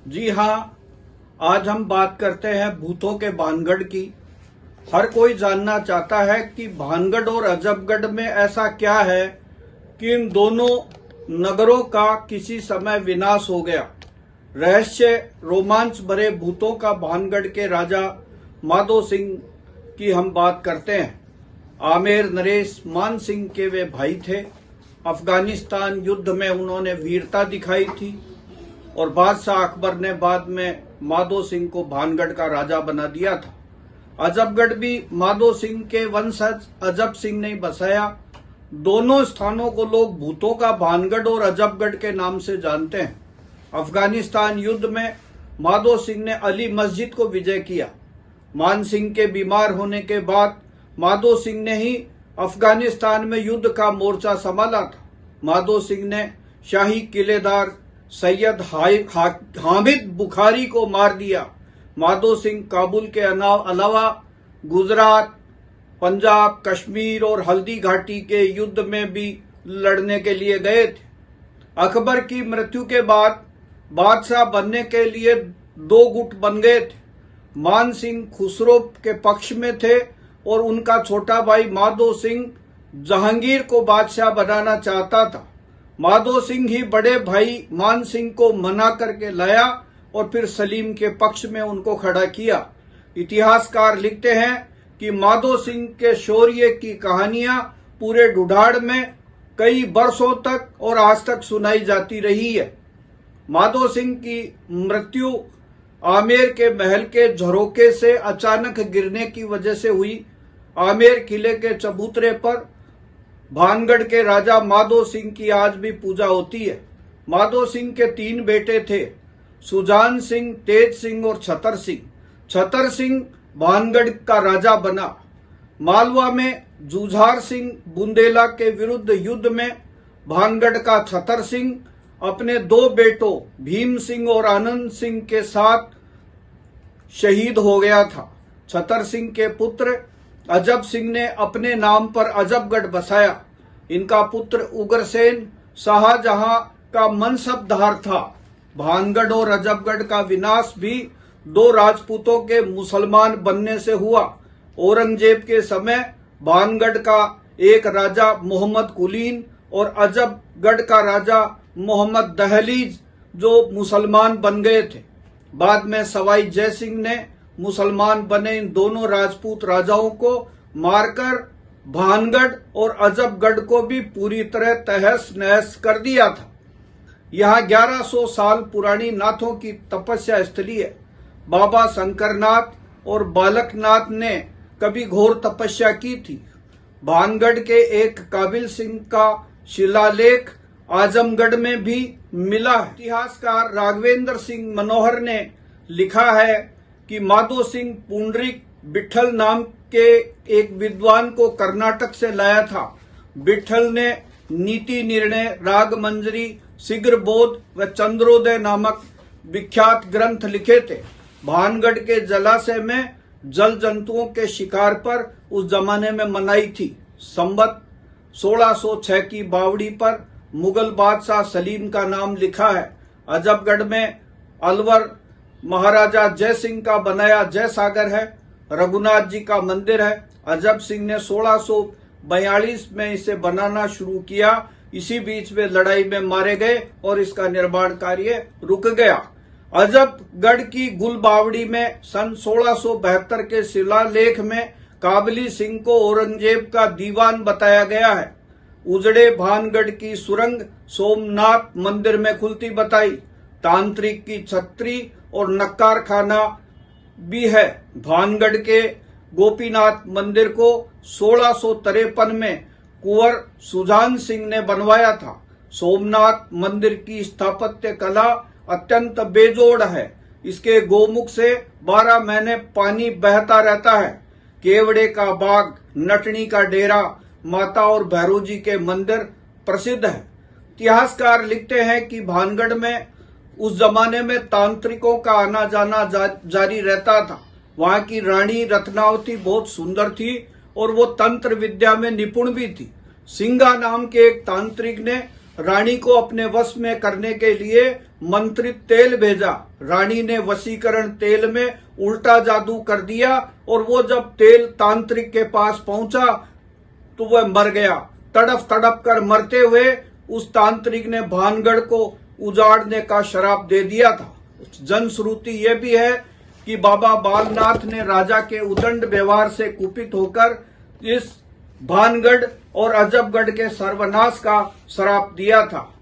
जी हाँ, आज हम बात करते हैं भूतों के भानगढ़ की। हर कोई जानना चाहता है कि भानगढ़ और अजबगढ़ में ऐसा क्या है कि इन दोनों नगरों का किसी समय विनाश हो गया। रहस्य रोमांच भरे भूतों का भानगढ़ के राजा माधो सिंह की हम बात करते हैं। आमेर नरेश मान सिंह के वे भाई थे। अफगानिस्तान युद्ध में उन्होंने वीरता दिखाई थी और बादशाह अकबर ने बाद में माधो सिंह को भानगढ़ का राजा बना दिया था। अजबगढ़ भी माधो सिंह के वंशज अजब सिंह ने बसाया। दोनों स्थानों को लोग भूतों का भानगढ़ और अजबगढ़ के नाम से जानते हैं। अफगानिस्तान युद्ध में माधो सिंह ने अली मस्जिद को विजय किया। मान सिंह के बीमार होने के बाद माधो सिंह ने ही अफगानिस्तान में युद्ध का मोर्चा संभाला था। माधो सिंह ने शाही किलेदार सैयद हामिद बुखारी को मार दिया। माधो सिंह काबुल के अलावा गुजरात, पंजाब, कश्मीर और हल्दी घाटी के युद्ध में भी लड़ने के लिए गए थे। अकबर की मृत्यु के बाद बादशाह बनने के लिए दो गुट बन गए थे। मान सिंह खुसरो के पक्ष में थे और उनका छोटा भाई माधो सिंह जहांगीर को बादशाह बनाना चाहता था। माधो सिंह ही बड़े भाई मान सिंह को मना करके लाया और फिर सलीम के पक्ष में उनको खड़ा किया। इतिहासकार लिखते हैं कि माधो सिंह के शौर्य की कहानियां पूरे ढूढ़ाड़ में कई वर्षों तक और आज तक सुनाई जाती रही है। माधो सिंह की मृत्यु आमेर के महल के झरोके से अचानक गिरने की वजह से हुई। आमेर किले के चबूतरे पर भानगढ़ के राजा माधो सिंह की आज भी पूजा होती है। माधो सिंह के 3 बेटे थे, सुजान सिंह, तेज सिंह और छतर सिंह। छतर सिंह भानगढ़ का राजा बना। मालवा में जुझार सिंह बुंदेला के विरुद्ध युद्ध में भानगढ़ का छतर सिंह अपने 2 बेटों भीम सिंह और आनंद सिंह के साथ शहीद हो गया था। छतर सिंह के पुत्र अजब सिंह ने अपने नाम पर अजबगढ़ बसाया। इनका पुत्र उग्रसेन शाहजहां का मनसबदार था। भानगढ़ और अजबगढ़ का विनाश भी 2 राजपूतों के मुसलमान बनने से हुआ। औरंगजेब के समय भानगढ़ का एक राजा मोहम्मद कुलीन और अजबगढ़ का राजा मोहम्मद दहलीज जो मुसलमान बन गए थे। बाद में सवाई जय सिंह ने मुसलमान बने इन दोनों राजपूत राजाओं को मारकर भानगढ़ और अजबगढ़ को भी पूरी तरह तहस नहस कर दिया था। यहाँ 1100 साल पुरानी नाथों की तपस्या स्थली है। बाबा शंकरनाथ और बालकनाथ ने कभी घोर तपस्या की थी। भानगढ़ के एक काबिल सिंह का शिलालेख आजमगढ़ में भी मिला है। इतिहासकार राघवेंद्र सिंह मनोहर ने लिखा है कि माधो सिंह पुंडरीक बिट्ठल नाम के एक विद्वान को कर्नाटक से लाया था। बिट्ठल ने नीति निर्णय, राग मंजरी, शीघ्र बोध व चंद्रोदय नामक विख्यात ग्रंथ लिखे थे। भानगढ़ के जलाशय में जल जंतुओं के शिकार पर उस जमाने में मनाही थी। संवत 1606 की बावड़ी पर मुगल बादशाह सलीम का नाम लिखा है। अजबगढ़ में अलवर महाराजा जय सिंह का बनाया जय सागर है। रघुनाथ जी का मंदिर है। अजब सिंह ने 1642 में इसे बनाना शुरू किया। इसी बीच में लड़ाई में मारे गए और इसका निर्माण कार्य रुक गया। अजबगढ़ की गुलबावड़ी में सन 1672 के शिलालेख में काबली सिंह को औरंगजेब का दीवान बताया गया है। उजड़े भानगढ़ की सुरंग सोमनाथ मंदिर में खुलती बताई। तांत्रिक की छत्री और नक्कार खाना भी है। भानगढ़ के गोपीनाथ मंदिर को 1653 में कुंवर सुजान सिंह ने बनवाया था। सोमनाथ मंदिर की स्थापत्य कला अत्यंत बेजोड़ है। इसके गोमुख से 12 महीने पानी बहता रहता है। केवड़े का बाग, नटनी का डेरा, माता और भैरव जी के मंदिर प्रसिद्ध है। इतिहासकार लिखते हैं कि भानगढ़ में उस जमाने में तांत्रिकों का आना जाना जारी रहता था। वहां की रानी रत्नावती बहुत सुंदर थी और वो तंत्र विद्या में निपुण भी थी। सिंगा नाम के एक तांत्रिक ने रानी को अपने वश में करने के लिए मंत्रित तेल भेजा। रानी ने वशीकरण तेल में उल्टा जादू कर दिया और वो जब तेल तांत्रिक के पास पहुंचा तो वह मर गया। तड़प तड़प कर मरते हुए उस तांत्रिक ने भानगढ़ को उजाड़ने का श्राप दे दिया था। जनश्रुति यह भी है कि बाबा बालनाथ ने राजा के उदंड व्यवहार से कुपित होकर इस भानगढ़ और अजबगढ़ के सर्वनाश का श्राप दिया था।